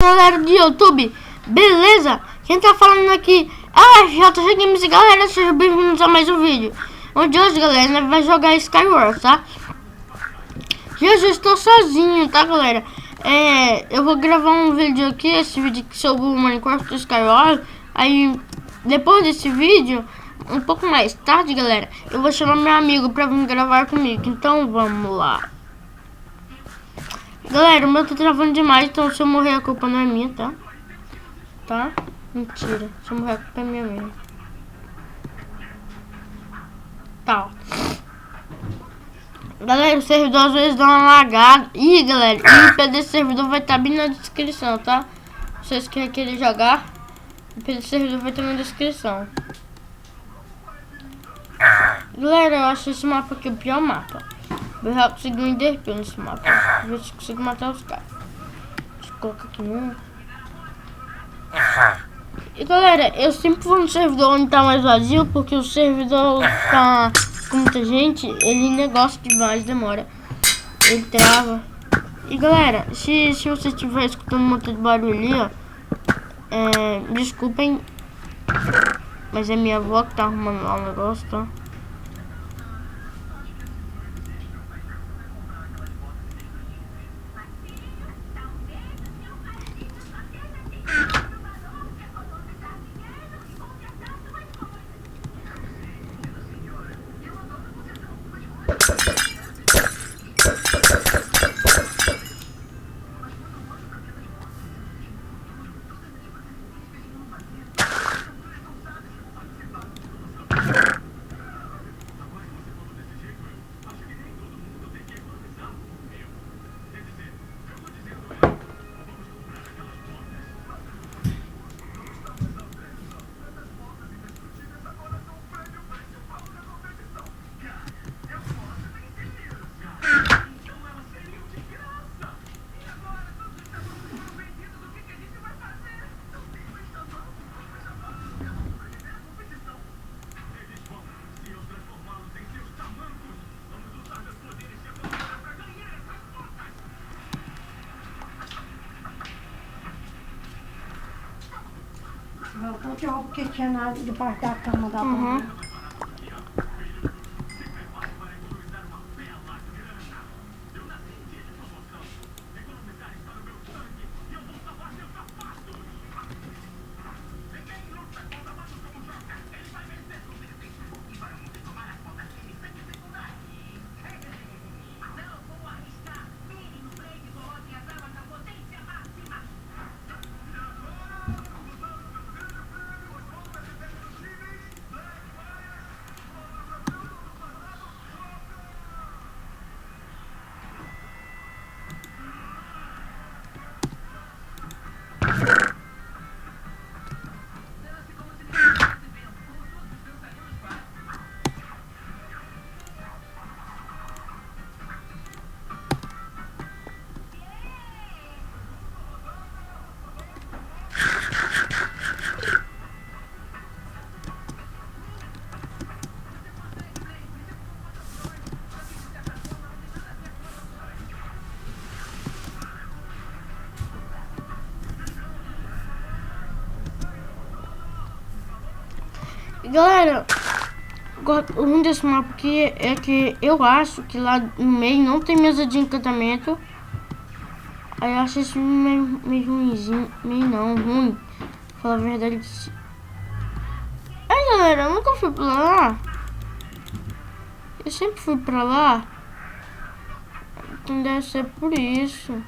Galera do YouTube, beleza? Quem tá falando aqui é o FJ Games. Galera, sejam bem-vindos a mais um vídeo. Onde hoje, galera, nós vai jogar Skywars, tá? Eu já estou sozinho, tá, galera? Eu vou gravar um vídeo aqui, esse vídeo aqui sobre o Minecraft do Skywars. Aí, depois desse vídeo, um pouco mais tarde, galera, eu vou chamar meu amigo pra vir gravar comigo. Então, vamos lá. Galera, o meu tá travando demais, então se eu morrer a culpa não é minha, tá? Tá? Mentira. Se eu morrer a culpa é minha mesmo. Tá, ó. Galera, o servidor às vezes dá uma lagada. Ih, galera, o IP desse servidor vai estar bem na descrição, tá? Se vocês querem jogar, o IP desse servidor vai estar na descrição. Galera, eu acho esse mapa aqui o pior mapa. Eu já consegui um enderpeel nesse mapa. Ver se consigo matar os caras. Deixa eu colocar aqui no... E galera, eu sempre vou no servidor onde tá mais vazio, porque o servidor tá com muita gente, ele negócio demais, demora. Ele trava. E galera, se você estiver escutando um monte de barulho ali, ó, desculpem, mas é minha avó que tá arrumando lá o negócio, tá? Voltou porque tinha nada debaixo da cama da mãe. Galera, o ruim desse mapa aqui é que eu acho que lá no meio não tem mesa de encantamento. Aí eu acho isso meio ruimzinho, meio não, ruim. Pra falar a verdade. Aí galera, eu nunca fui pra lá. Eu sempre fui pra lá. Então deve ser por isso.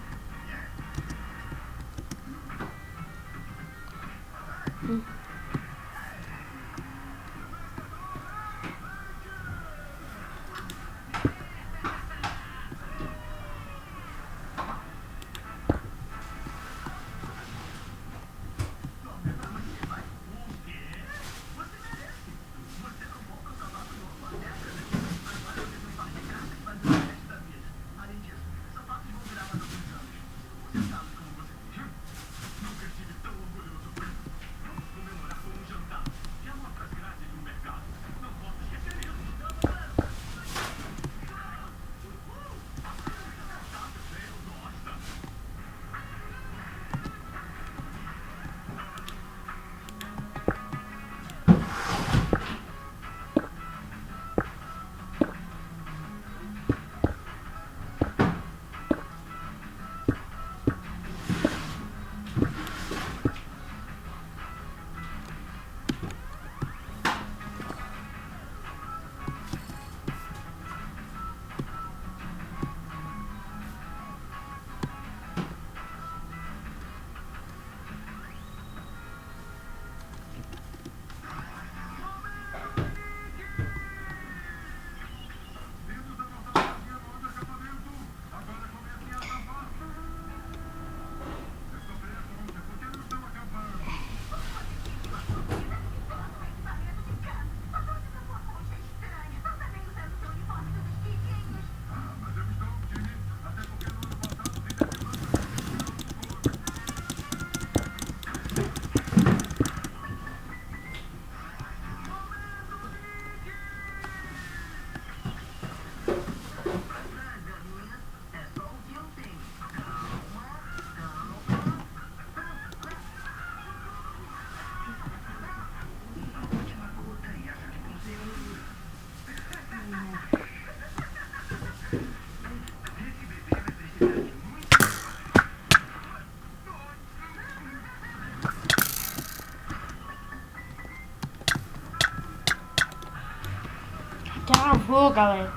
Pô, galera.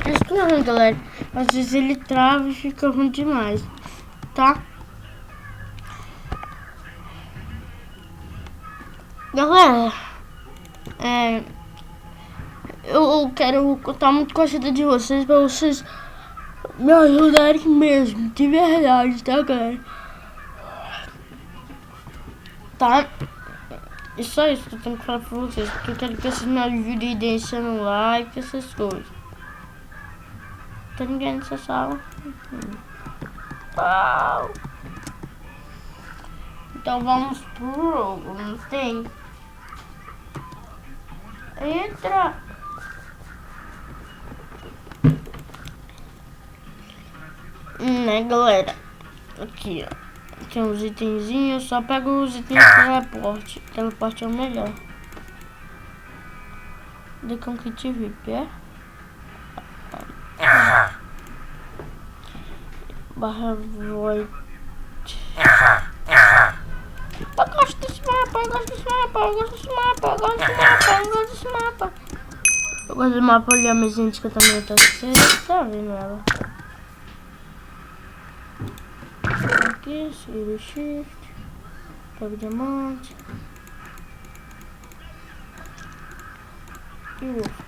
Isso não é ruim, galera. Às vezes ele trava e fica ruim demais, tá? Galera, eu quero contar muito com a ajuda de vocês, pra vocês me ajudarem mesmo, de verdade, tá, galera? Tá? E só isso que eu tenho que falar pra vocês, porque eu quero que vocês me ajudem deixando like, essas coisas. Tem ninguém nessa sala? Uau. Então vamos pro jogo, não tem? Entra! Né, galera? Aqui, ó. Tem uns itenzinhos, só pega os itens de teleporte. Teleporte é o melhor. De com kit VIP, é? Barra void. Eu gosto desse mapa, eu gosto desse mapa, eu gosto desse mapa, eu gosto desse mapa, eu gosto desse mapa. Eu gosto do mapa ali, a mesinha que eu também tô tá vendo ela. Aqui, segura o shift, pega o diamante. E ufa.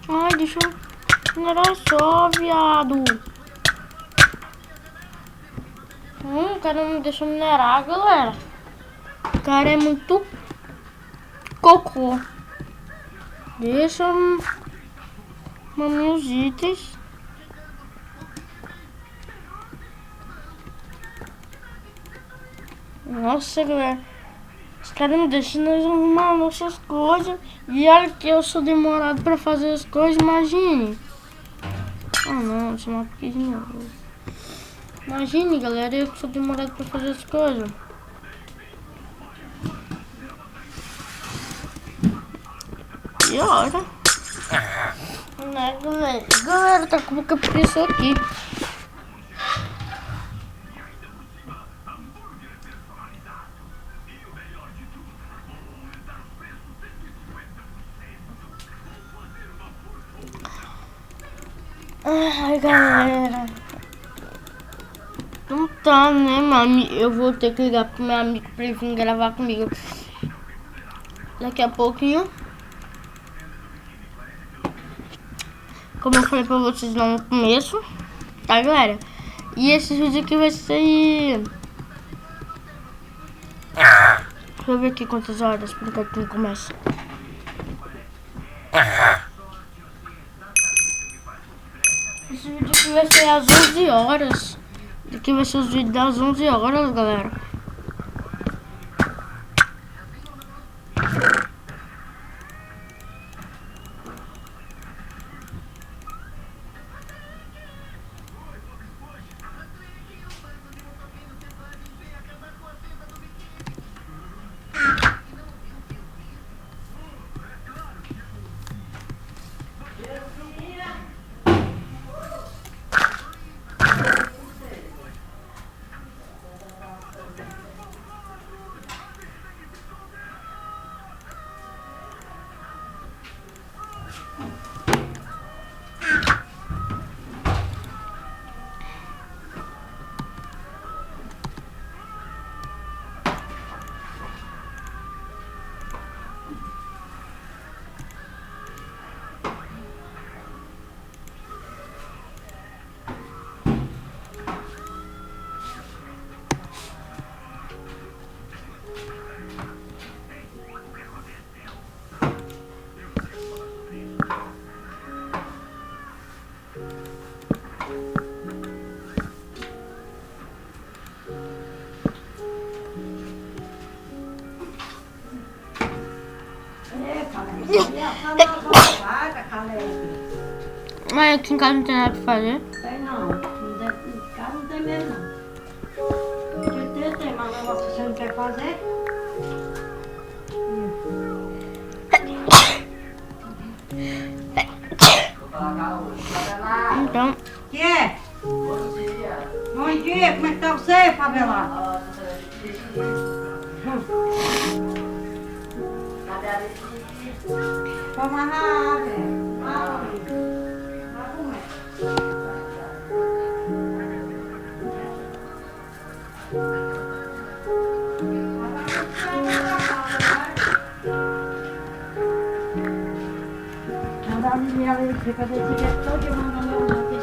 Ai, deixa eu minerar só, viado. O cara não deixa eu minerar, galera. O cara é muito cocô. Deixa meus itens. Nossa, galera. Os caras não deixam nós arrumar nossas coisas. E olha que eu sou demorado pra fazer as coisas, imagine. Ah não, deixa eu chamar aqui de novo. Imagine, galera, eu que sou demorado pra fazer as coisas. E olha. Né, galera? Galera, tá com boca preguiça aqui. Ai, galera. Não tá, né, mami? Eu vou ter que ligar pro meu amigo pra ele vir gravar comigo daqui a pouquinho. Como eu falei pra vocês lá no começo, tá, galera? E esse vídeo aqui vai sair... Deixa eu ver aqui quantas horas pro cartoon começa. Esse vídeo aqui vai ser às 11 horas. Aqui vai ser os vídeos das 11 horas, galera. aqui em casa não tem nada pra fazer. Tem não. Em casa não tem mesmo não. Tem, mas o negócio que você não quer fazer. Então, Que é? Bom dia, como é que tá você, favelado? Toma água, vai comer. Manda a menina ali, fica desse jeito todo dia mandando eu não ter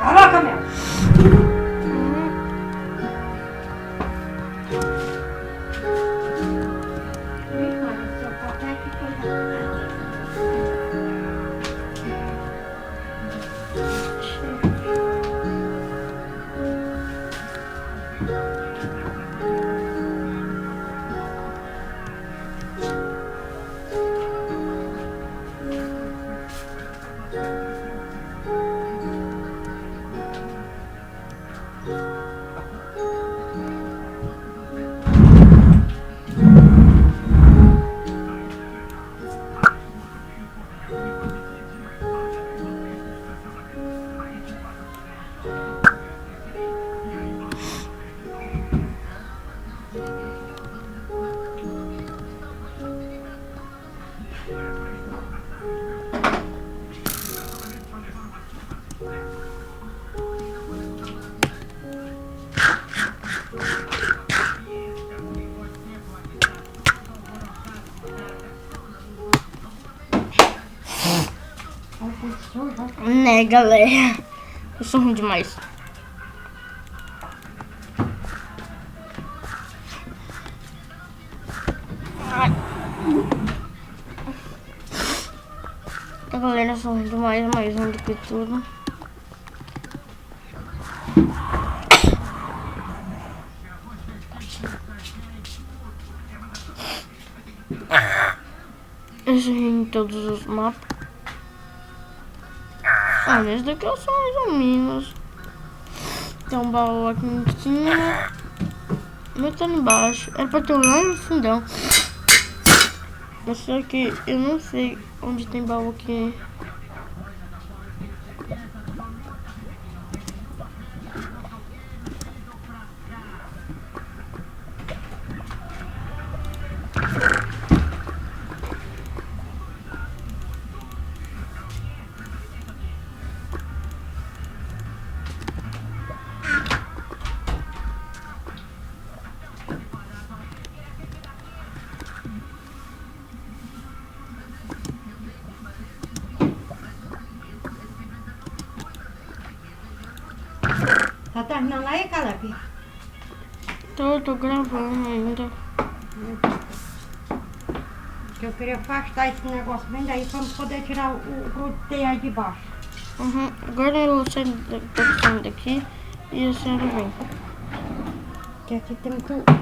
caraca, meu! né, galera? Eu sou ruim demais. Ai. A galera, eu sou ruim demais, mais ruim do que tudo. Eu sou ruim em todos os mapas. Ah, nesse daqui eu sou mais ou menos. Tem um baú aqui em cima. Mas tá embaixo. Era pra ter um lá no fundão. Mas só que eu não sei onde tem baú aqui. Tá terminando aí, Caleb? Tô gravando ainda. Que eu queria afastar esse negócio bem daí pra eu poder tirar o grude aí de baixo. Uhum. Agora eu tô saindo daqui e a senhora vem. Que aqui tem muito...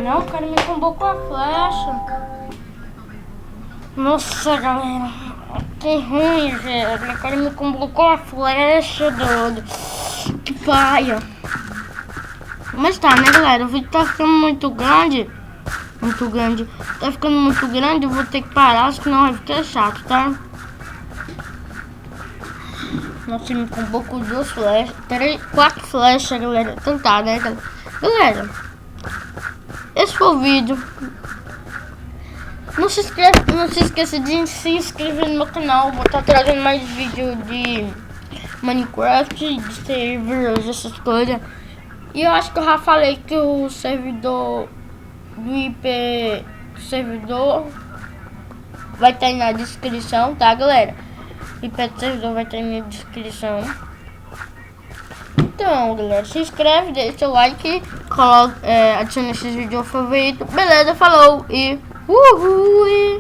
Não, o cara me tombou com a flecha. Nossa, galera. Que ruim, velho. O cara me tombou com a flecha, doido. Que paia. Mas tá, né, galera? O vídeo tá ficando muito grande. Muito grande. Tá ficando muito grande. Eu vou ter que parar, senão vai ficar chato, tá? Nossa, ele me tombou com 2 flechas. 4 flechas, galera. Então tá, né, galera? Galera, esse foi o vídeo. Não se esqueça de se inscrever no meu canal. Vou estar trazendo mais vídeo de Minecraft, de servers, essas coisas. E eu acho que eu já falei que o servidor do IP servidor vai estar aí na descrição, tá, galera? O IP do servidor vai estar aí na descrição. Então, galera, se inscreve, deixa seu like, adiciona esses vídeos favoritos. Beleza, falou e uhul!